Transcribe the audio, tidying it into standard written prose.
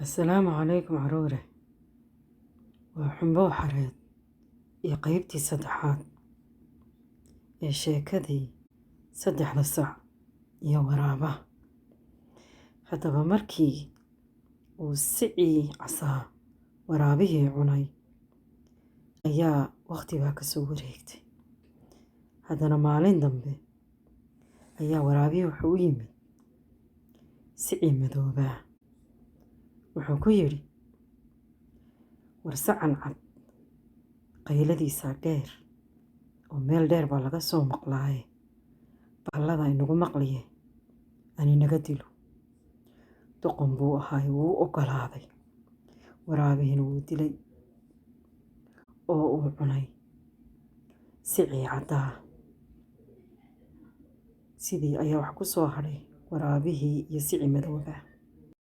Assalaamu calaykum caruure. Waa Xumbo Xareed iyo qaybtii saddexaad ee sheekadii saddexda sac iyo waraabaha. Haddaba markii uu sicii casaa waraabihii cunay ayaa waqtigaa ka soo wareegtay. Haddana maalin dambe ayaa waraabihii wuxuu u yimid sicii madoobaa. Wuxuu ku yidhi, war sacan cad qayladiisaa dheer oo meel dheer baa laga soo maqlaaye bahallada inagu maqliye ani naga dilo. Doqon buu ahaay wuu oggolaaday. Waraabihiina wuu dilay oo uu cunay sicii caddaa. Sidii ayaa wax ku soo hadhay waraabihii iyo sicii madoobaa.